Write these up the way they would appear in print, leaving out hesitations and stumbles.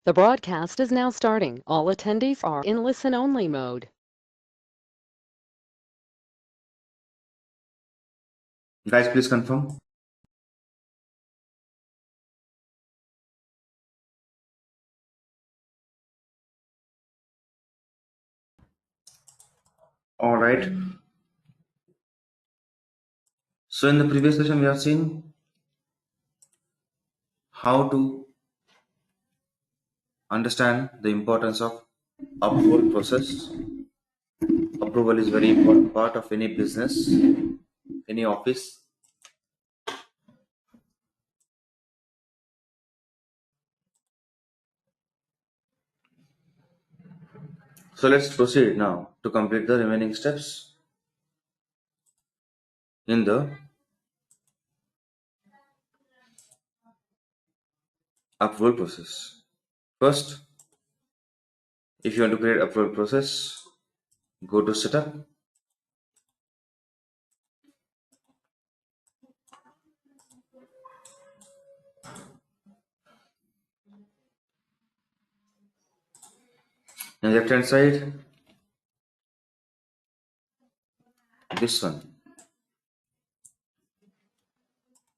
The broadcast is now starting. All attendees are in listen-only mode. Guys, please confirm. All right. So in the previous session, we have seen how to understand the importance of approval process. Approval is very important part of any business, any office. So let's proceed now to complete the remaining steps in the approval process. First, if you want to create approval process, go to setup. On the left hand side, this one.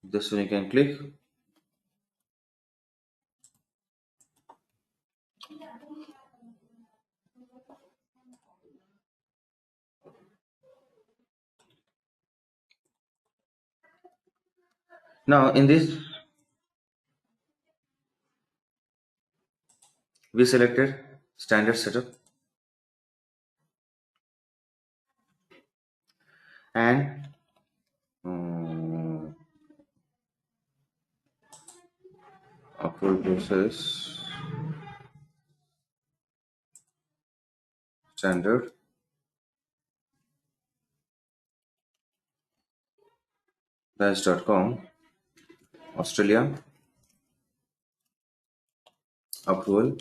This one you can click. Now in this, we selected standard setup and approval process standard com Australia approval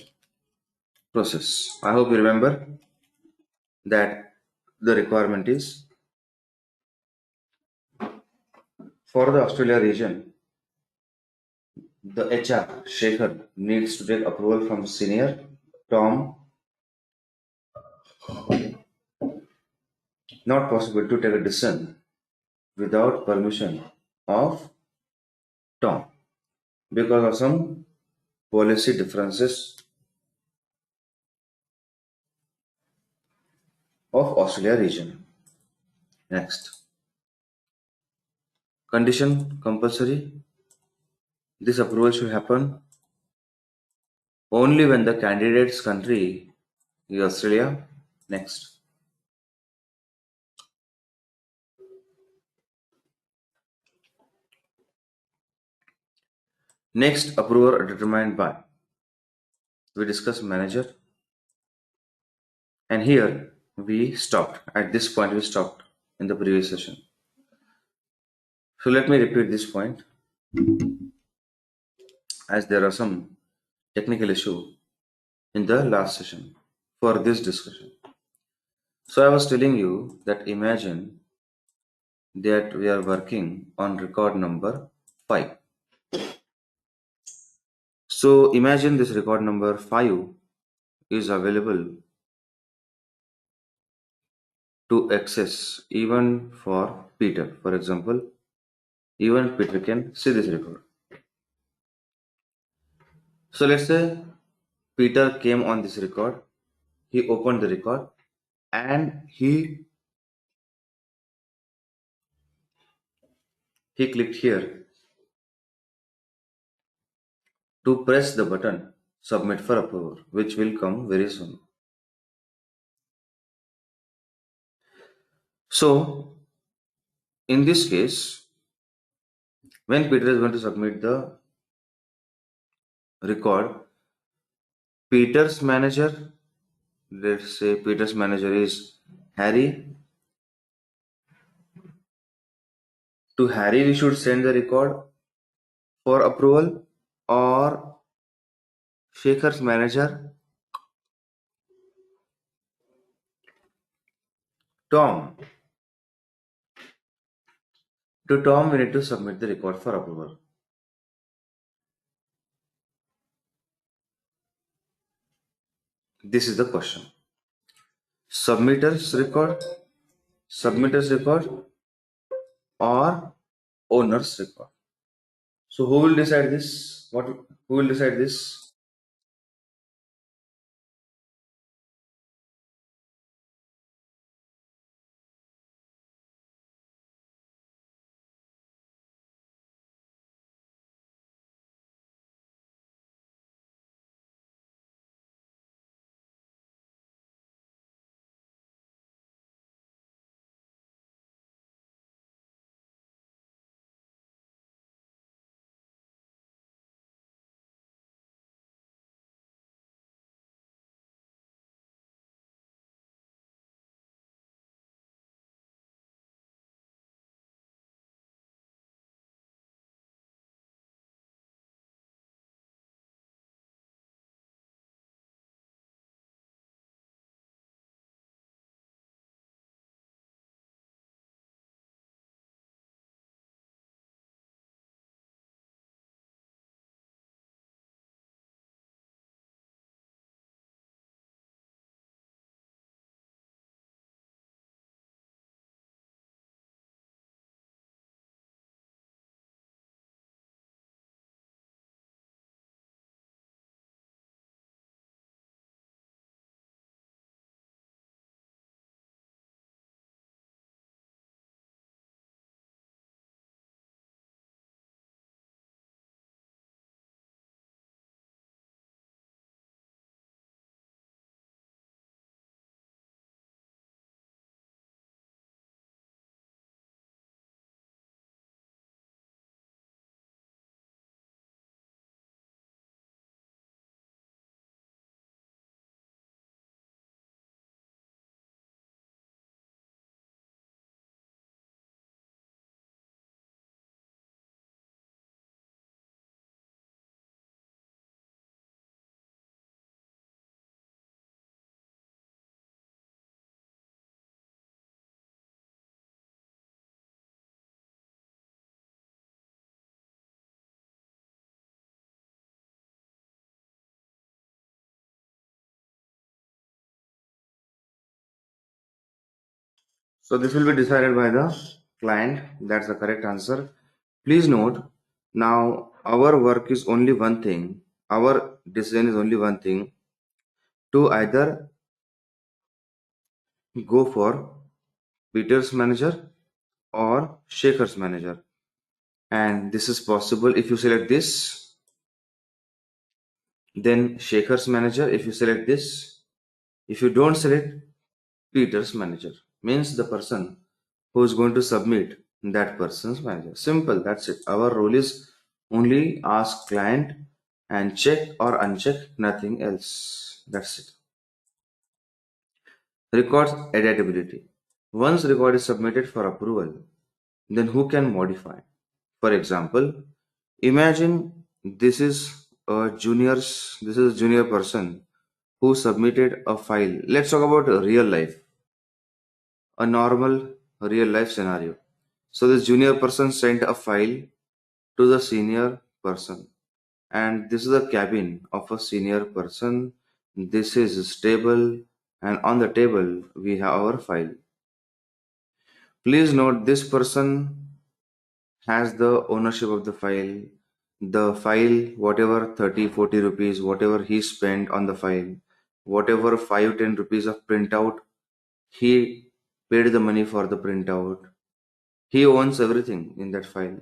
process. I hope you remember that the requirement is for the Australia region, the HR Shekhar needs to take approval from senior Tom. Not possible to take a decision without permission of Tom because of some policy differences of Australia region. Next. Condition compulsory. This approval should happen only when the candidate's country is Australia. Next. Next, approver determined by. We discuss manager. And here we stopped. At this point, we stopped in the previous session. So let me repeat this point as there are some technical issue in the last session for this discussion. So I was telling you that imagine that we are working on record number 5. So imagine this record number 5 is available to access even for Peter. For example, even Peter can see this record. So let's say Peter came on this record, he opened the record and he clicked here to press the button submit for approval, which will come very soon. So in this case, when Peter is going to submit the record, Peter's manager, let's say Peter's manager is Harry. To Harry, we should send the record for approval, or Shekhar's manager, Tom. To Tom, we need to submit the record for approval. This is the question. Submitters record, submitters record, or owner's record. So who will decide this? Who will decide this? So this will be decided by the client. That's the correct answer. Please note, now our work is only one thing. Our decision is only one thing, to either go for Peter's manager or Shaker's manager. And this is possible if you select this, then Shaker's manager. If you select this, if you don't select Peter's manager, means the person who is going to submit that person's manager. Simple, that's it. Our role is only ask client and check or uncheck, nothing else. That's it. Records editability. Once record is submitted for approval, then who can modify? For example, imagine this is a junior person who submitted a file. Let's talk about a real life, a normal real life scenario. So this junior person sent a file to the senior person, and this is the cabin of a senior person. This is stable, and on the table we have our file. Please note this person has the ownership of the file. The file, whatever 30, 40 rupees, whatever he spent on the file, whatever 5, 10 rupees of printout, he paid the money for the printout. He owns everything in that file.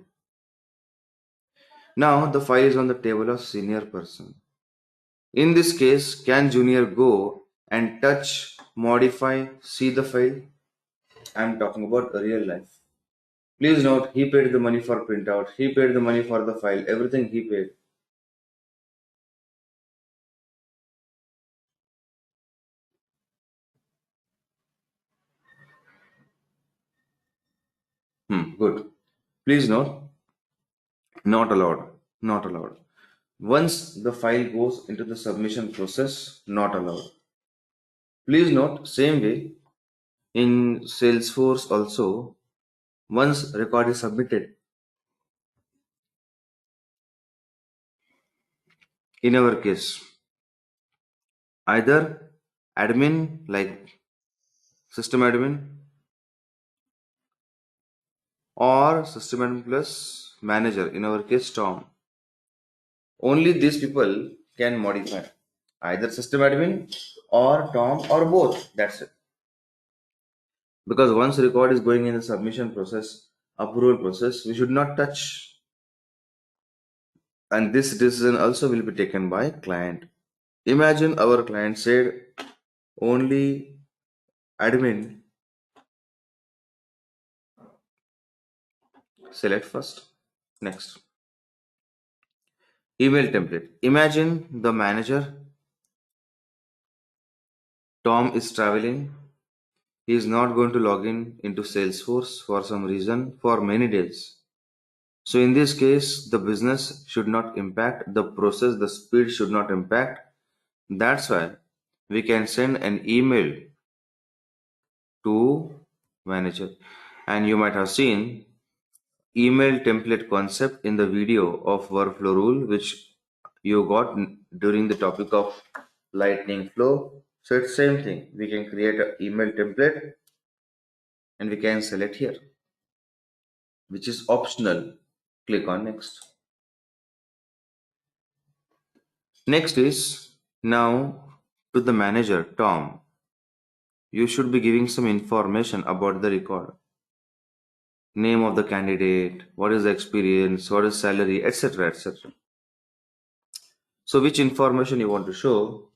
Now the file is on the table of senior person. In this case, can junior go and touch, modify, see the file? I'm talking about real life. Please note, he paid the money for printout, he paid the money for the file, everything he paid. Good. Please note, not allowed. Not allowed. Once the file goes into the submission process, not allowed. Please note, same way in Salesforce also, once record is submitted, in our case, either admin like system admin or system admin plus manager, in our case Tom. Only these people can modify either system admin or Tom or both. That's it. Because once record is going in the submission process, approval process, we should not touch. And this decision also will be taken by client. Imagine our client said only admin select first. Next. Email template. Imagine the manager, Tom is traveling. He is not going to log in into Salesforce for some reason for many days. So in this case, the business should not impact, the process, the speed should not impact. That's why we can send an email to manager. And you might have seen email template concept in the video of workflow rule, which you got during the topic of lightning flow. So it's same thing. We can create an email template and we can select here, which is optional. Click on next. Next is now to the manager, Tom. You should be giving some information about the record. Name of the candidate, what is the experience, what is salary, etc. etc. So which information you want to show,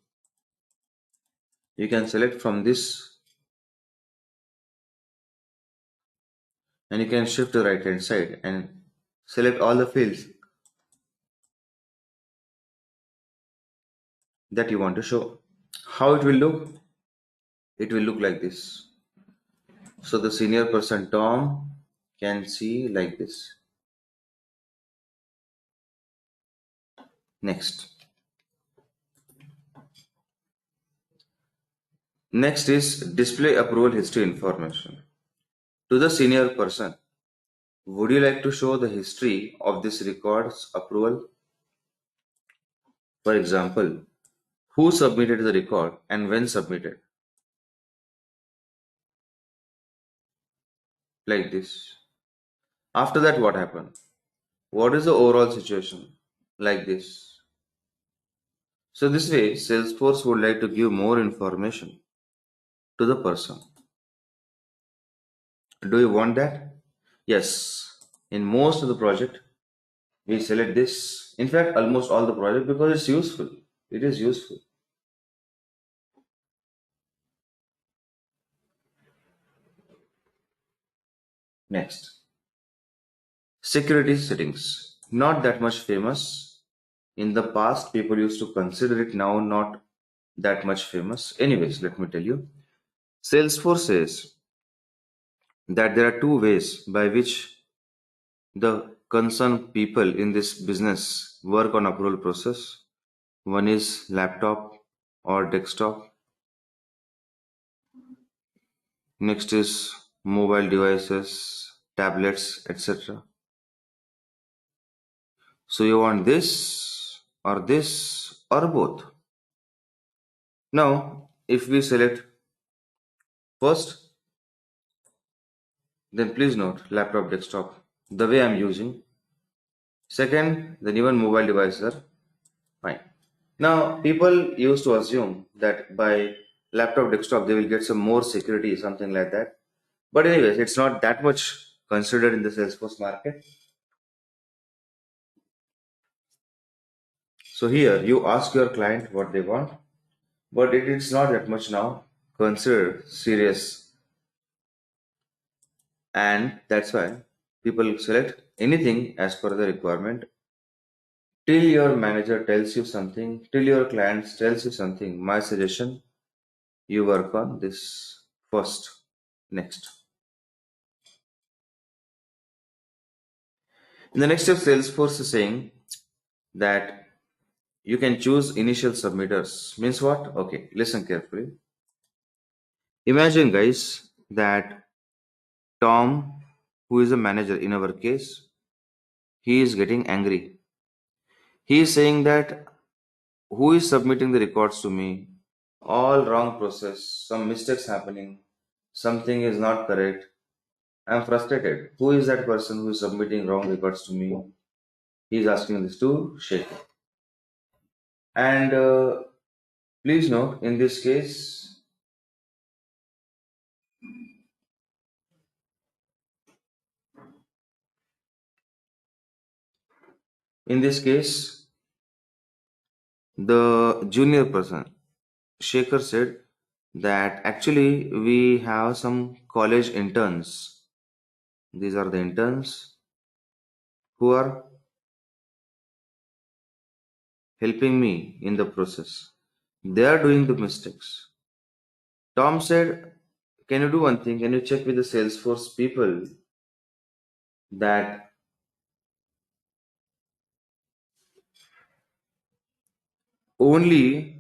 you can select from this and you can shift to the right hand side and select all the fields that you want to show. How it will look? It will look like this. So the senior person Tom can see like this. Next. Next is display approval history information. To the senior person, would you like to show the history of this record's approval? For example, who submitted the record and when submitted? Like this. After that, what happened? What is the overall situation? Like this. So this way, Salesforce would like to give more information to the person. Do you want that? Yes. In most of the project, we select this. In fact, almost all the project because it's useful. It is useful. Next. Security settings. Not that much famous. In the past, people used to consider it, now not that much famous. Anyways, let me tell you. Salesforce says that there are two ways by which the concerned people in this business work on approval process. One is laptop or desktop. Next is mobile devices, tablets, etc. So you want this or both. Now, if we select first, then please note laptop, desktop, the way I'm using. Second, then even mobile devices are fine. Now, people used to assume that by laptop, desktop, they will get some more security, something like that. But anyways, it's not that much considered in the Salesforce market. So here you ask your client what they want, but it is not that much now considered serious, and that's why people select anything as per the requirement. Till your manager tells you something, till your client tells you something, my suggestion, you work on this first. Next. In the next step, Salesforce is saying that you can choose initial submitters. Means what? Okay, listen carefully. Imagine, guys, that Tom, who is a manager in our case, he is getting angry. He is saying that who is submitting the records to me? all wrong process, some mistakes happening, something is not correct. I'm frustrated. Who is that person who is submitting wrong records to me? He's asking this to Shekhar. And please note, in this case, the junior person, Shekhar said that actually we have some college interns. These are the interns who are helping me in the process. They are doing the mistakes. Tom said, can you do one thing? Can you check with the Salesforce people that only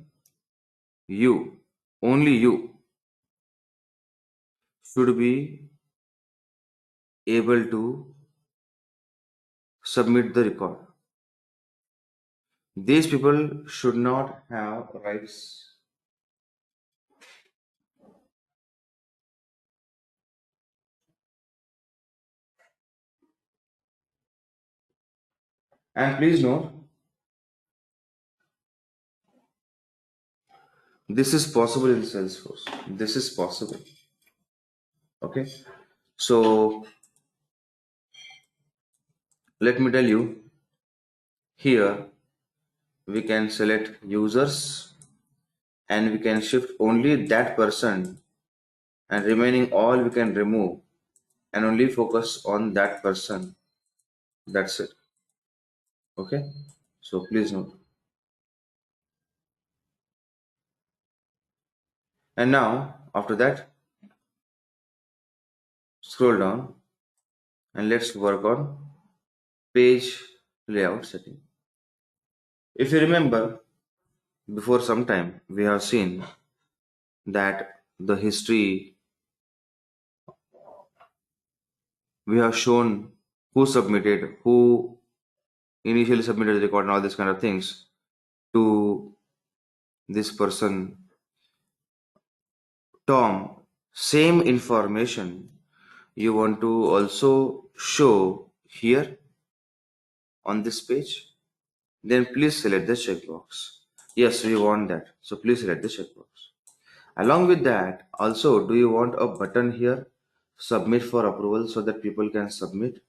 you, only you should be able to submit the record. These people should not have rights. And please note, this is possible in Salesforce. This is possible. Okay. So let me tell you, here we can select users and we can shift only that person, and remaining all we can remove and only focus on that person. That's it. Okay. So please note. And now after that, scroll down and let's work on page layout setting. If you remember, before some time we have seen that the history, we have shown who submitted, who initially submitted the record and all these kind of things to this person Tom. Same information you want to also show here on this page, then please select the checkbox. Yes, we want that. So please select the checkbox. Along with that, also, do you want a button here, submit for approval, so that people can submit?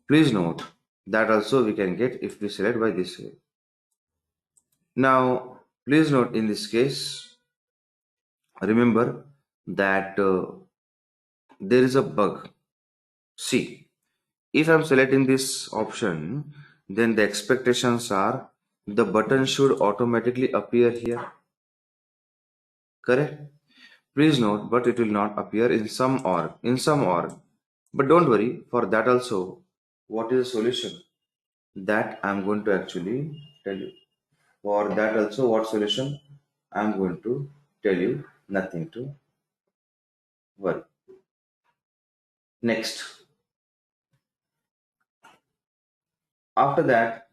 Please note that also we can get if we select by this way. Now, please note in this case, remember that there is a bug. See, if I'm selecting this option, then the expectations are the button should automatically appear here. Correct? Please note, but it will not appear in some org. But don't worry, for that also, what is the solution? That I'm going to actually tell you. For that also, what solution? I'm going to tell you, nothing to worry. Next, after that,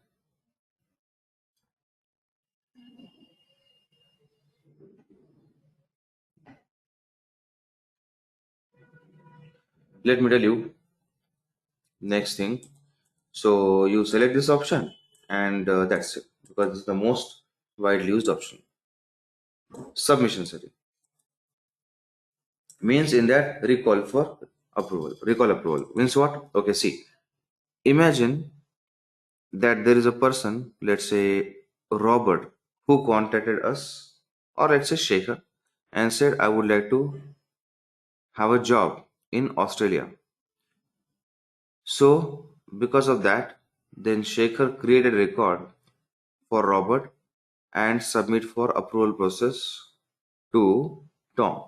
let me tell you next thing. So you select this option and that's it, because it's the most widely used option. Submission setting means in that recall for approval. Recall approval means what? Okay, see, imagine that there is a person, let's say Robert, who contacted us, or let's say Shekhar, and said, I would like to have a job in Australia. So, because of that, then Shekhar created a record for Robert and submit for approval process to Tom.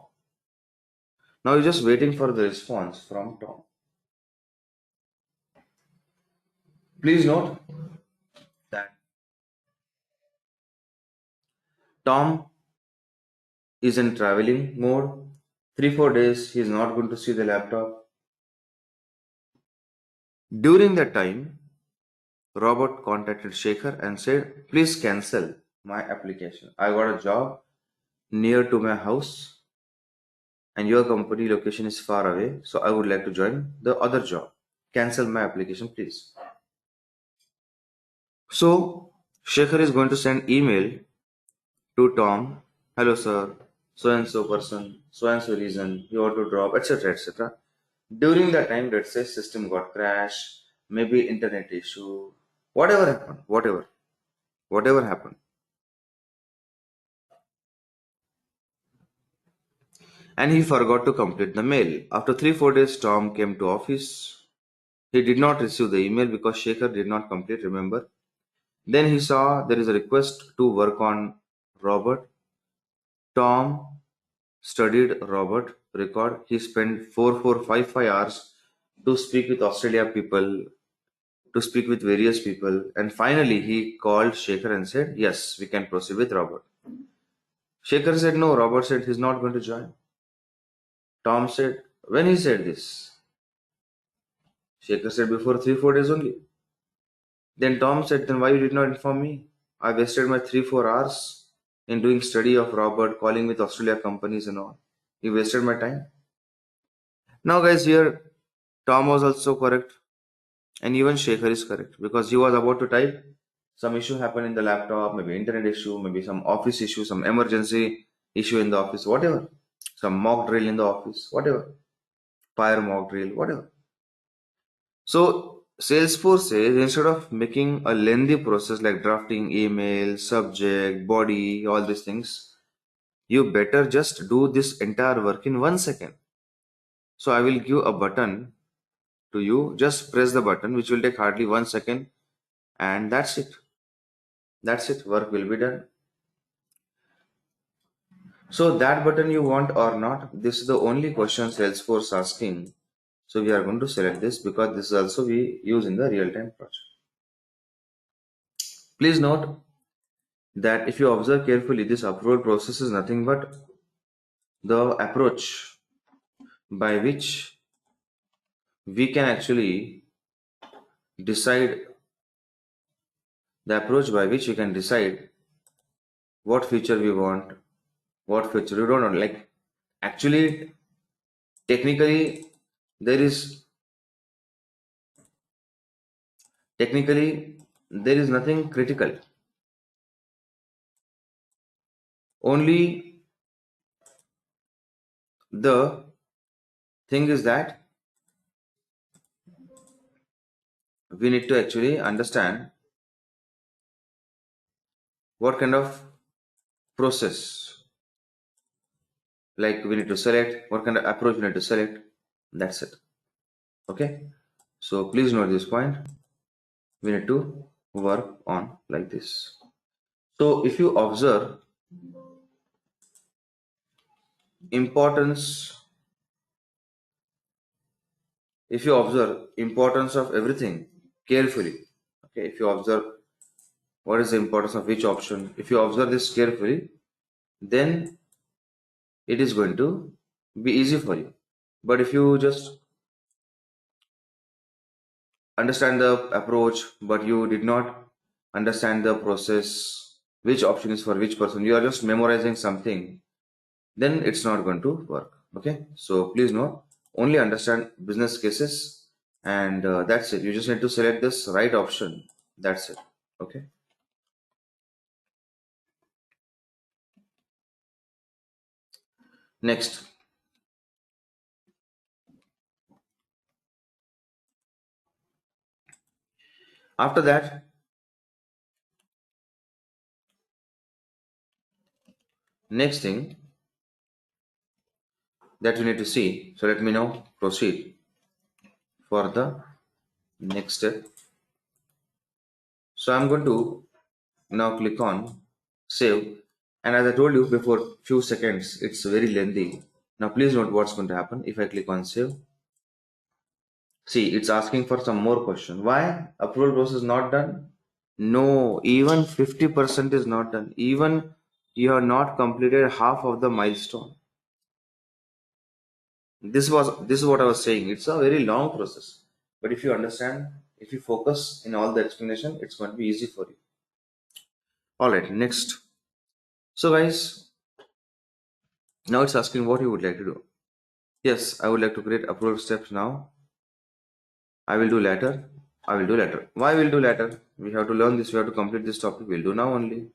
Now you're just waiting for the response from Tom. Please note that Tom is in traveling mode. 3-4 days he is not going to see the laptop. During that time, Robert contacted Shekhar and said, please cancel my application. I got a job near to my house and your company location is far away, so I would like to join the other job. Cancel my application, please. So Shekhar is going to send email to Tom. Hello, sir. So and so person, so and so reason you want to drop, etc. etc. During that time, let's say system got crashed, maybe internet issue, whatever happened, whatever happened. And he forgot to complete the mail. After 3 4 days, Tom came to office. He did not receive the email because Shekhar did not complete, remember? Then he saw there is a request to work on Robert. Tom studied Robert record. He spent 4 4 5 5 hours to speak with Australia people, to speak with various people, and finally he called Shekhar and said, "Yes, we can proceed with Robert." Shekhar said, "No." Robert said he's not going to join. Tom said, "When he said this?" Shekhar said, "Before 3 4 days only." Then Tom said, "Then why you did not inform me? I wasted my 3 4 hours in doing study of Robert, calling with Australia companies and all. You wasted my time." Now, guys, here Tom was also correct, and even Shekhar is correct because he was about to type. Some issue happened in the laptop, maybe internet issue, maybe some office issue, some emergency issue in the office, whatever. Some mock drill in the office, whatever. Fire mock drill, whatever. So Salesforce says instead of making a lengthy process like drafting email, subject, body, all these things, you better just do this entire work in 1 second. So I will give a button to you. Just press the button, which will take hardly 1 second, and that's it. That's it. Work will be done. So that button you want or not, this is the only question Salesforce asking. So we are going to select this because this is also we use in the real-time project. Please note that if you observe carefully, this approval process is nothing but the approach by which we can actually decide what feature we want, what feature we don't want. Like actually, technically, there is nothing critical. Only the thing is that we need to actually understand what kind of process, like we need to select, what kind of approach we need to select. That's it. Okay. So please note this point. We need to work on like this. So if you observe importance, of everything carefully, okay, if you observe what is the importance of each option, if you observe this carefully, then it is going to be easy for you. But if you just understand the approach but you did not understand the process, which option is for which person, you are just memorizing something, then it's not going to work. Okay, so please know, only understand business cases, and that's it. You just need to select this right option. That's it. Okay. Next, after that, next thing that you need to see. So let me now proceed for the next step. So I'm going to now click on save, and as I told you before few seconds, it's very lengthy. Now please note what's going to happen if I click on save. See, it's asking for some more question. Why approval process not done? No, even 50% is not done. Even you have not completed half of the milestone. This is what I was saying. It's a very long process. But if you understand, if you focus in all the explanation, it's going to be easy for you. All right, next. So, guys, now it's asking what you would like to do. Yes, I would like to create approval steps now. I will do later. I will do later. Why will do later? We have to learn this. We have to complete this topic. We'll do now only.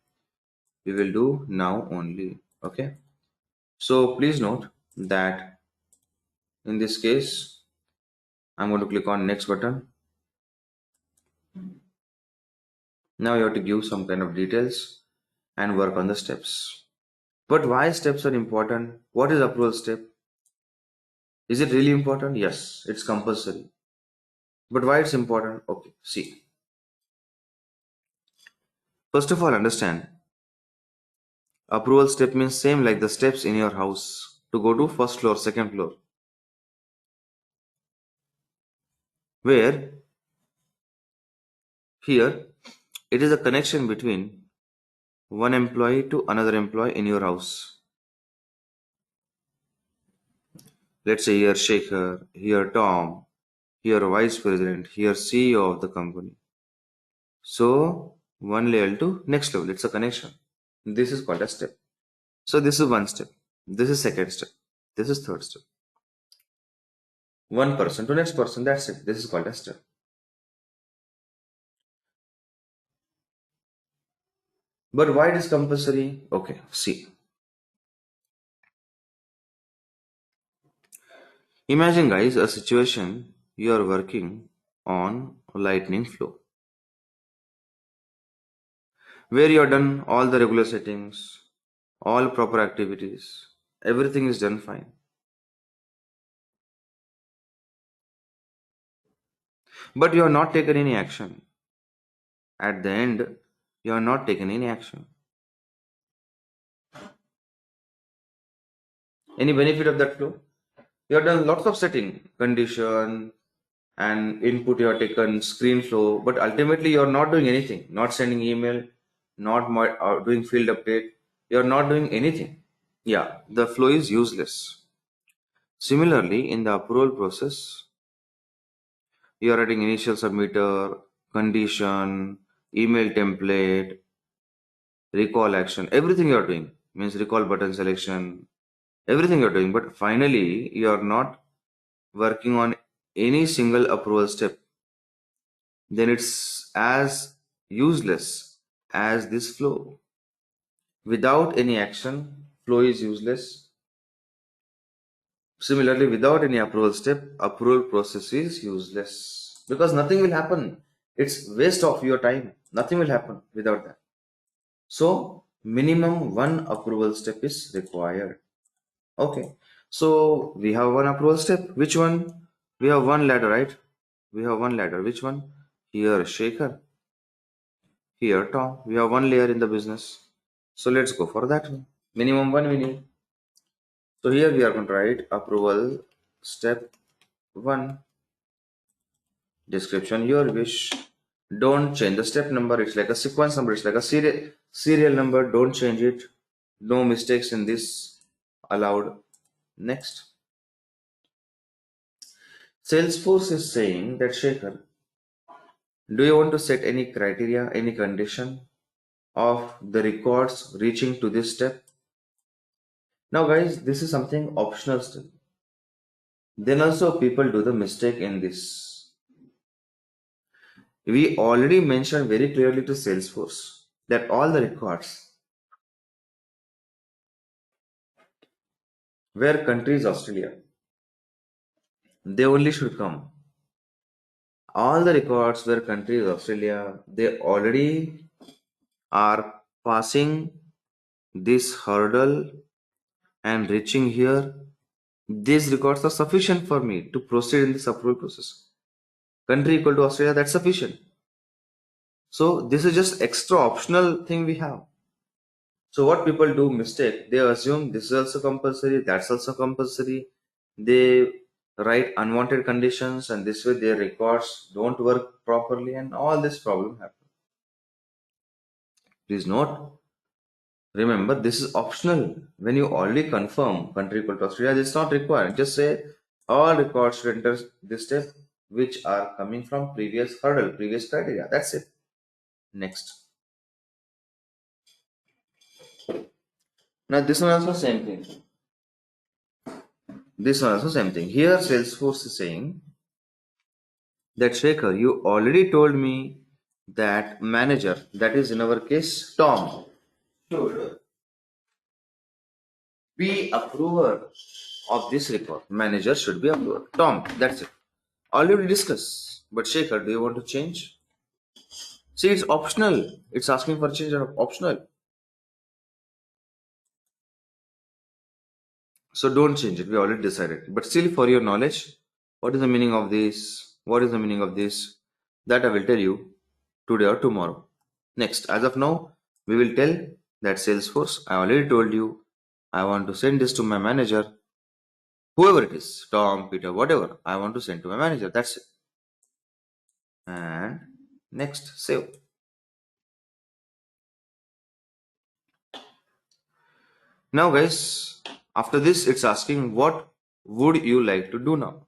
We will do now only. Okay. So please note that in this case, I'm going to click on next button. Now you have to give some kind of details and work on the steps. But why steps are important? What is approval step? Is it really important? Yes, it's compulsory. But why it's important? Okay, see. First of all, understand approval step means same like the steps in your house to go to first floor, second floor, where here it is a connection between one employee to another employee in your house. Let's say here Shekhar, here Tom, here vice president, here CEO of the company. So one level to next level, it's a connection. This is called a step. So this is one step. This is second step. This is third step. One person to next person, that's it. This is called a step. But why it is compulsory? Okay, see. Imagine guys a situation you are working on lightning flow where you have done all the regular settings, all proper activities, everything is done fine. But you have not taken any action. At the end, you have not taken any action. Any benefit of that flow? You have done lots of setting, condition, and input you have taken, screen flow, but ultimately you are not doing anything, not sending email, not doing field update, you are not doing anything. Yeah, the flow is useless. Similarly, in the approval process, you are writing initial submitter, condition, email template, recall action, everything you are doing means recall button selection, everything you are doing, but finally you are not working on any single approval step, then it's as useless as this flow. Without any action, flow is useless. Similarly, without any approval step, approval process is useless because nothing will happen. It's waste of your time. Nothing will happen without that. So, minimum one approval step is required. Okay. So, we have one approval step. Which one? We have one ladder, right? We have one ladder. Which one? Here, Shaker. Here, Tom. We have one layer in the business. So, let's go for that one. Minimum one we need. So, here we are going to write approval step one. Description your wish. Don't change the step number. It's like a sequence number. It's like a serial number. Don't change it. No mistakes in this allowed. Next. Salesforce is saying that Shaker, do you want to set any criteria, any condition of the records reaching to this step? Now, guys, this is something optional still. Then also people do the mistake in this. We already mentioned very clearly to Salesforce that all the records where country is Australia, they only should come. All the records where country is Australia, they already are passing this hurdle and reaching here. These records are sufficient for me to proceed in this approval process. Country equal to Australia, that's sufficient. So this is just extra optional thing we have. So what people do mistake, they assume this is also compulsory, that's also compulsory. They write unwanted conditions and this way their records don't work properly and all this problem happen. Please note, remember this is optional. When you already confirm country equal to Australia, it's not required. Just say all records should enter this step which are coming from previous hurdle, previous criteria. That's it. Next. Now this one also same thing. This one also same thing. Here Salesforce is saying that Shaker, you already told me that manager, that is in our case Tom, should be approver of this report. Manager should be approver. Tom, that's it. Already discussed. But Shaker, do you want to change? See, it's optional. It's asking for change of optional. So don't change it. We already decided. But still, for your knowledge, what is the meaning of this? What is the meaning of this? That I will tell you today or tomorrow. Next, as of now, we will tell that Salesforce, I already told you, I want to send this to my manager, whoever it is, Tom, Peter, whatever, I want to send to my manager. That's it. And next, save. Now, guys, after this, it's asking what would you like to do now?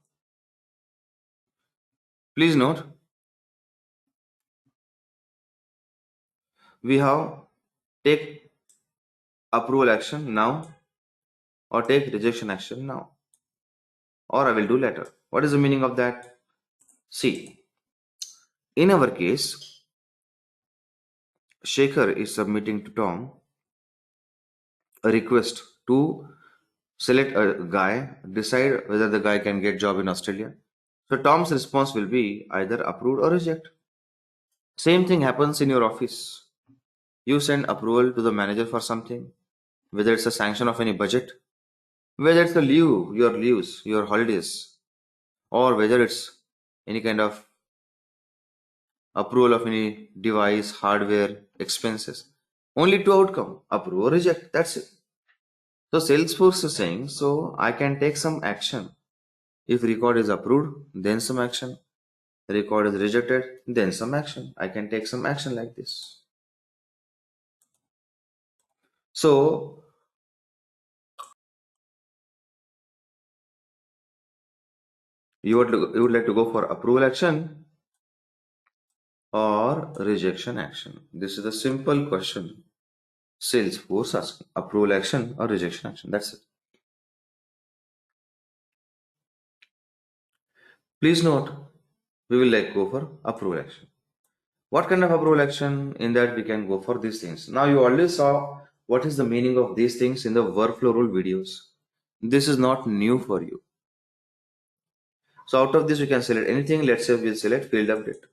Please note, we have take approval action now or take rejection action now, or I will do later. What is the meaning of that? See, in our case, Shaker is submitting to Tom a request to select a guy, decide whether the guy can get job in Australia. So Tom's response will be either approved or reject. Same thing happens in your office. You send approval to the manager for something, whether it's a sanction of any budget, whether it's a leave, your leaves, your holidays, or whether it's any kind of approval of any device, hardware, expenses. Only two outcome, approve or reject. That's it. So Salesforce is saying, so I can take some action. If record is approved, then some action. Record is rejected, then some action. I can take some action like this. So you would like to go for approval action or rejection action? This is a simple question. Salesforce asking approval action or rejection action. That's it. Please note, we will like go for approval action. What kind of approval action? In that we can go for these things. Now you already saw what is the meaning of these things in the workflow rule videos. This is not new for you. So out of this we can select anything. Let's say we'll select field update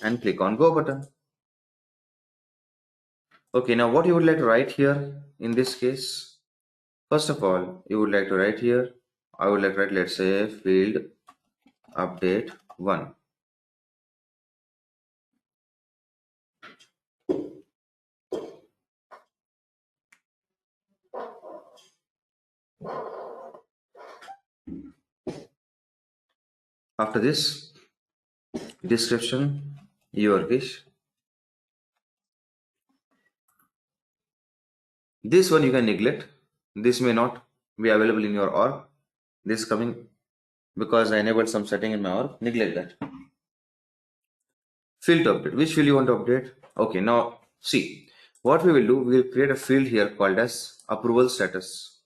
and click on go button. Okay, now what you would like to write here in this case? First of all, you would like to write here, I would like to write, let's say field update 1. After this, description, your wish. This one you can neglect. This may not be available in your org. This is coming because I enabled some setting in my org. Neglect that. Field update. Which field you want to update? Okay, now see what we will do. We will create a field here called as approval status.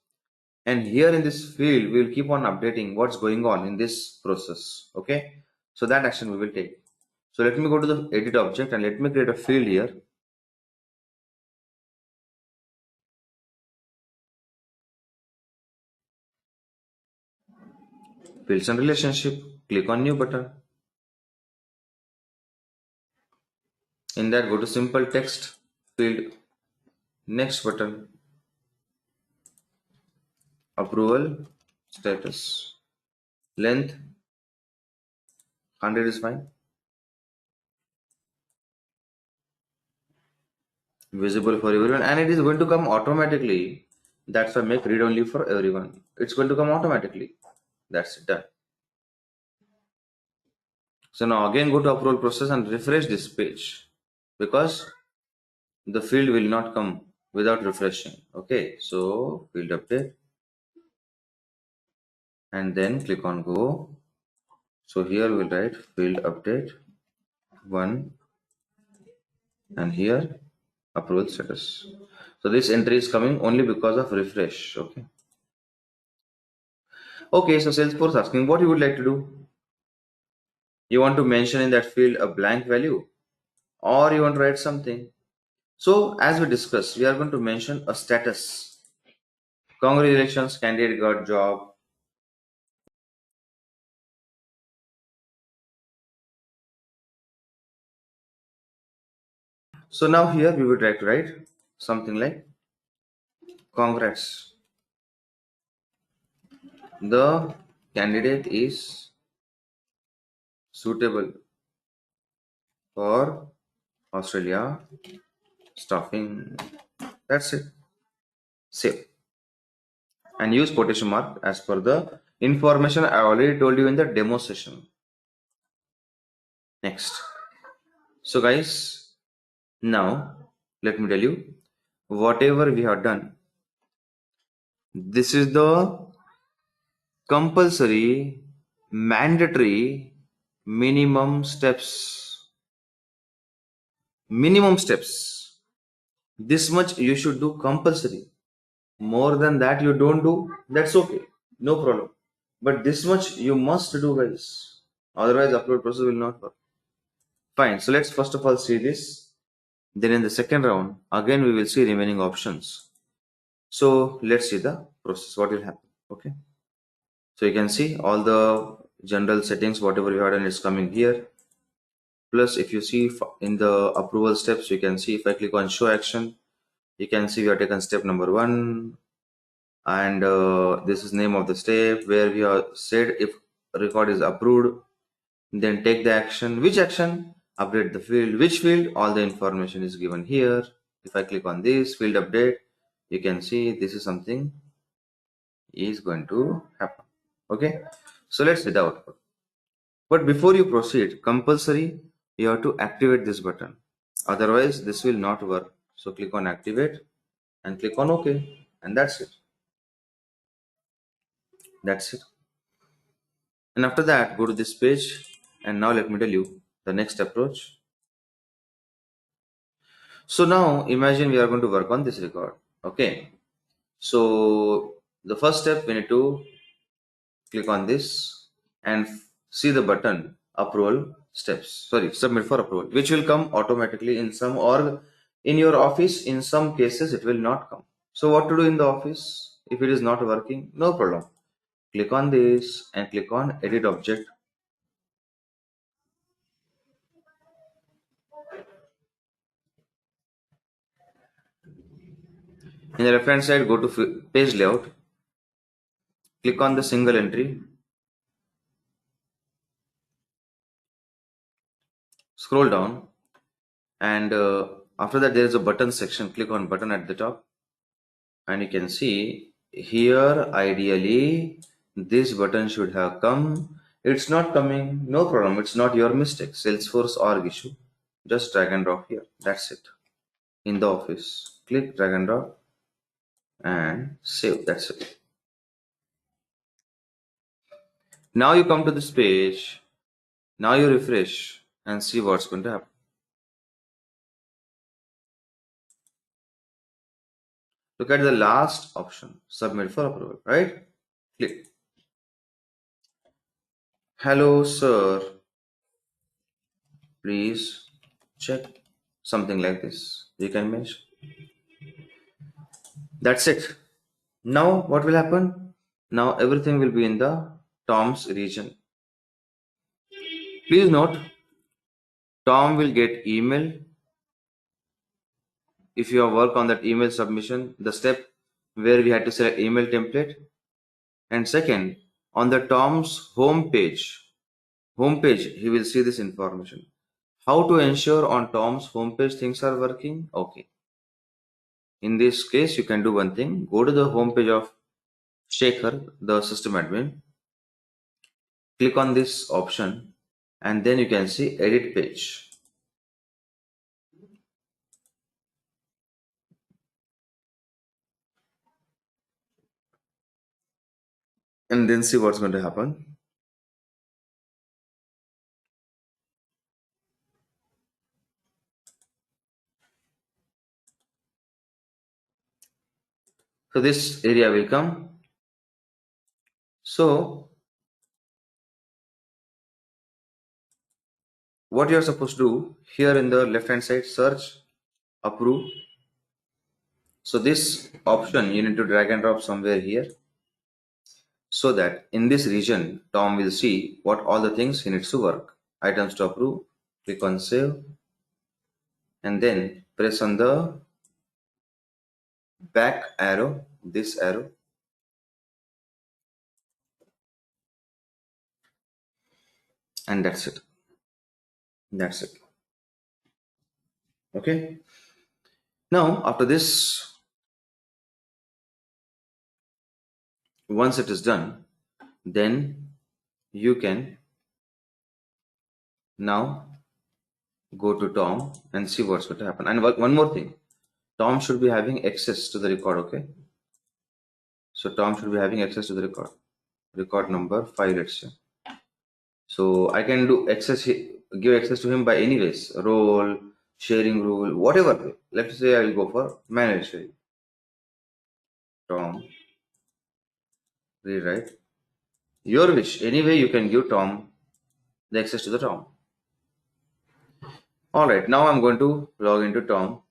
And here in this field, we will keep on updating what's going on in this process. Okay, so that action we will take. So let me go to the edit object and let me create a field here. Fields and relationship. Click on new button. In that, go to simple text field. Next button. Approval status. Length 100 is fine. Visible for everyone, and it is going to come automatically. That's why make read only for everyone. It's going to come automatically. That's it, done. So now again go to approval process and refresh this page because the field will not come without refreshing. Okay, so field update and then click on go. So here we'll write field update 1 and here approval status. So this entry is coming only because of refresh. Okay. Okay, so Salesforce asking what you would like to do. You want to mention in that field a blank value or you want to write something. So as we discussed, we are going to mention a status. Congratulations, candidate got job. So now here we would like to write something like congrats. The candidate is suitable for Australia staffing. That's it. Save. And use quotation mark as per the information I already told you in the demo session. Next. So guys, now let me tell you whatever we have done. This is the compulsory, mandatory minimum steps. Minimum steps. This much you should do compulsory. More than that you don't do, that's okay. No problem. But this much you must do, guys. Otherwise, upload process will not work. Fine. So let's first of all see this. Then in the second round, again we will see remaining options. So let's see the process. What will happen? Okay. So you can see all the general settings, whatever you had, and it's coming here. Plus, if you see in the approval steps, you can see if I click on show action, you can see we have taken step number 1, and this is name of the step where we have said if record is approved, then take the action. Which action? Update the field. Which field? All the information is given here. If I click on this field update, you can see this is something is going to happen. Okay, so let's see the output. But before you proceed, compulsory you have to activate this button. Otherwise, this will not work. So click on activate and click on OK, and that's it. That's it. And after that, go to this page. And now let me tell you the next approach. So now imagine we are going to work on this record. Okay. So the first step, we need to click on this and see the button approval steps. Sorry, submit for approval, which will come automatically in some org in your office. In some cases, it will not come. So what to do in the office if it is not working? No problem. Click on this and click on edit object. In the left hand side, go to page layout. Click on the single entry. Scroll down, and after that there is a button section. Click on button at the top, and you can see here ideally this button should have come. It's not coming. No problem. It's not your mistake. Salesforce org issue. Just drag and drop here. That's it. In the office, click drag and drop and save. That's it. Now you come to this page. Now you refresh and see what's going to happen. Look at the last option, submit for approval, right? Click. Hello, sir. Please check. Something like this. You can mention. That's it. Now, what will happen? Now, everything will be in the Tom's region. Please note, Tom will get email if you have work on that email submission, the step where we had to select email template. And second, on the Tom's homepage, he will see this information. How to ensure on Tom's homepage things are working? Okay. In this case, you can do one thing. Go to the homepage of Shekhar, the system admin. Click on this option, and then you can see edit page. And then see what's going to happen. So this area will come. So what you are supposed to do here in the left hand side, search, approve. So this option you need to drag and drop somewhere here, so that in this region Tom will see what all the things he needs to work. Items to approve, click on save, and then press on the back arrow, this arrow, and that's it. That's it. Okay. Now after this, once it is done, then you can now go to Tom and see what's going to happen. And one more thing, Tom should be having access to the record. Okay. So Tom should be having access to the record number 5, let's say. So I can do give access to him by any ways, role, sharing rule, whatever way. Let's say I will go for manage sharing. Tom, rewrite. Your wish. Anyway, you can give Tom the access to the Tom. Alright, now I'm going to log into Tom.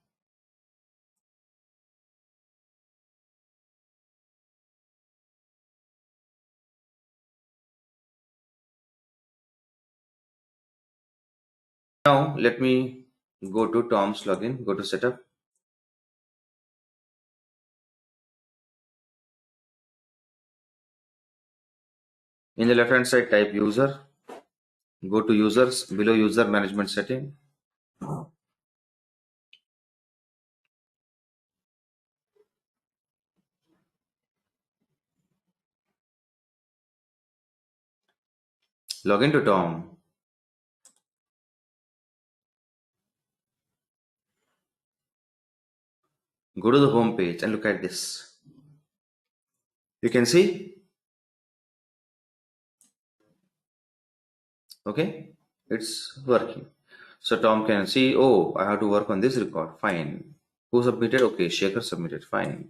Now let me go to Tom's login, go to setup. In the left hand side, type user. Go to users, below user management setting. Log into Tom. Go to the home page and look at this. You can see, okay, it's working. So Tom can see, oh, I have to work on this record. Fine. Who submitted? Okay, Shaker submitted. Fine.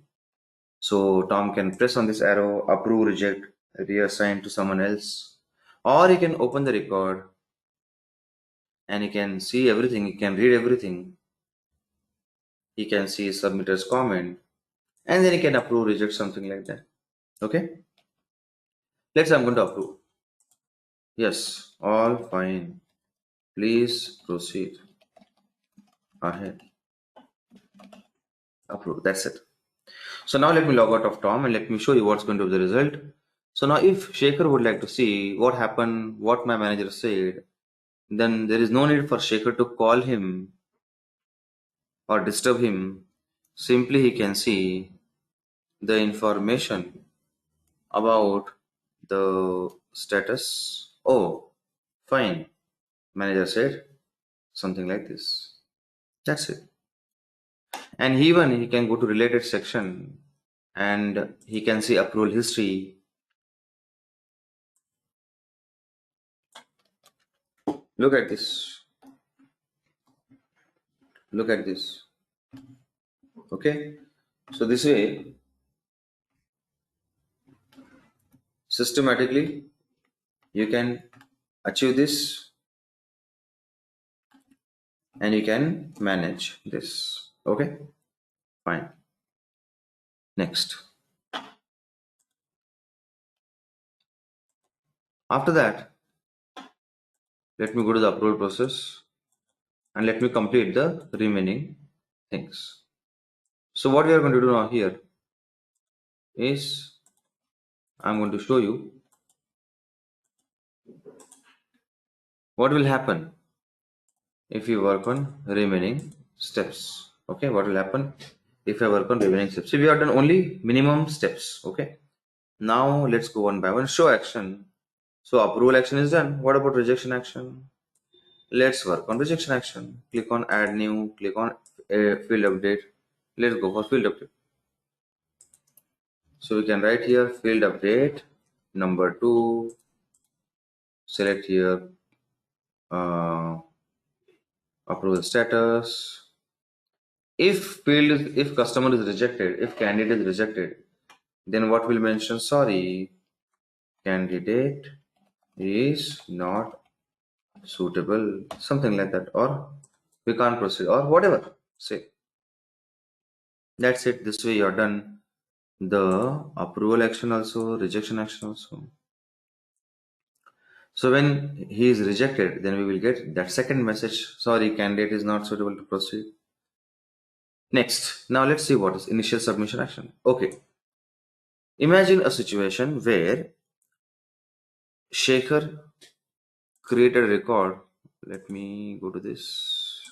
So Tom can press on this arrow, approve, reject, reassign to someone else. Or he can open the record and he can see everything. He can read everything. He can see submitter's comment. And then he can approve, reject, something like that. Okay. Let's say I'm going to approve. Yes, all fine. Please proceed ahead. Approve. That's it. So now let me log out of Tom and let me show you what's going to be the result. So now if Shaker would like to see what happened, what my manager said, then there is no need for Shaker to call him or disturb him. Simply he can see the information about the status. Oh, fine. Manager said something like this. That's it. And even he can go to related section and he can see approval history. Look at this. Look at this. Okay. So this way, systematically, you can achieve this and you can manage this. Okay. Fine. Next. After that, let me go to the approval process and let me complete the remaining things. So what we are going to do now here is I'm going to show you what will happen if you work on remaining steps. Okay, what will happen if I work on remaining steps? So we have done only minimum steps. Okay, now let's go one by one. Show action. So approval action is done. What about rejection action? Let's work on rejection action. Click on add new, click on field update. Let's go for field update. So we can write here field update number 2. Select here approval status. if customer is rejected, if candidate is rejected, then what will mention? Sorry, candidate is not suitable, something like that, or we can't proceed, or whatever. Say that's it. This way you're done the approval action also, rejection action also. So when he is rejected, then we will get that second message. Sorry, candidate is not suitable to proceed. Next, now let's see what is initial submission action. Okay, imagine a situation where Shekhar created a record. Let me go to this.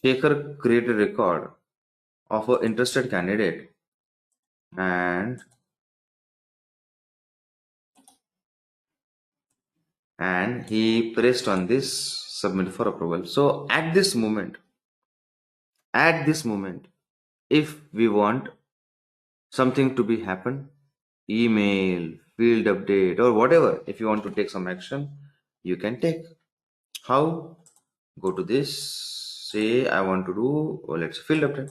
Shekhar created a record of an interested candidate and he pressed on this submit for approval. So at this moment, if we want something to be happen, email, field update, or whatever, if you want to take some action, you can take. How? Go to this, say I want to do, let's field update.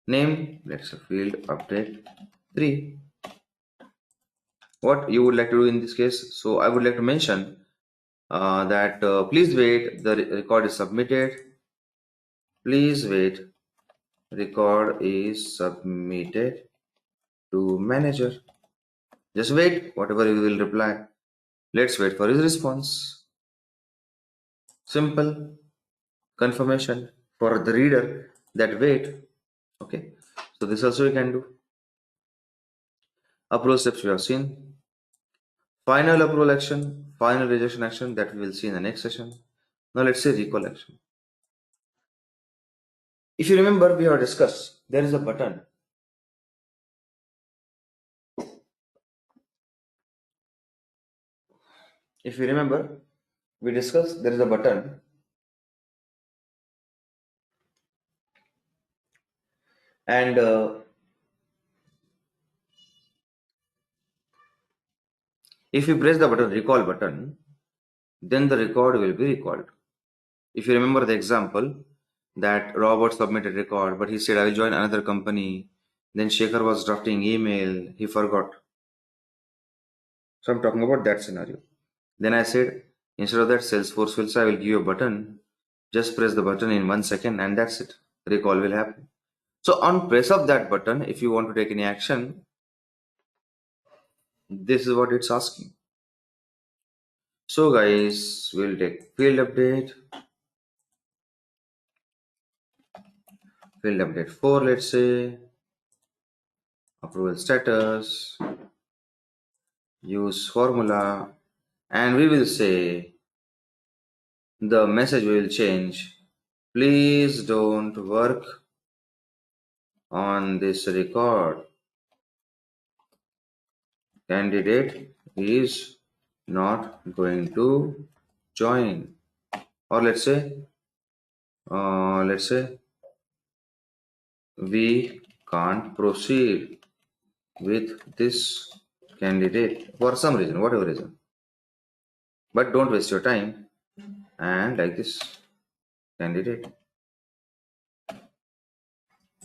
Name, let's say field update 3. What you would like to do in this case? So I would like to mention that please wait, the record is submitted. Please wait, record is submitted to manager. Just wait, whatever you will reply. Let's wait for his response. Simple confirmation for the reader that wait. Okay, so this also you can do. Approval steps we have seen. Final approval action, final rejection action, that we will see in the next session. Now let's say recall action. If you remember, we have discussed there is a button. If you remember, we discussed there is a button and if you press the button, recall button, then the record will be recalled. If you remember the example that Robert submitted record, but he said I will join another company. Then Shekhar was drafting email, he forgot. So I'm talking about that scenario. Then I said instead of that, Salesforce will say I will give you a button. Just press the button in 1 second and that's it. Recall will happen. So on press of that button, if you want to take any action, this is what it's asking. So guys, we'll take field update 4, let's say, approval status, use formula, and we will say the message will change. Please don't work on this record. Candidate is not going to join, or let's say we can't proceed with this candidate for some reason, whatever reason. But don't waste your time and like this candidate.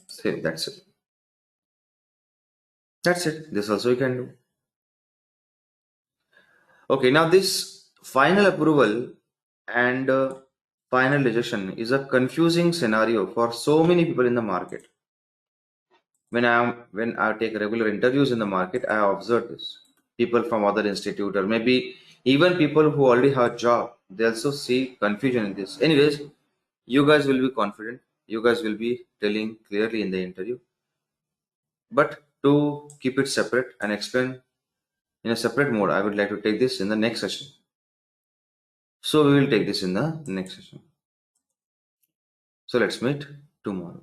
Save, that's it. That's it. This also you can do. Okay, now this final approval and final rejection is a confusing scenario for so many people in the market. When I take regular interviews in the market, I have observed this. People from other institute or maybe even people who already have a job, they also see confusion in this. Anyways, you guys will be confident. You guys will be telling clearly in the interview. But to keep it separate and explain in a separate mode, I would like to take this in the next session. So we will take this in the next session. So let's meet tomorrow.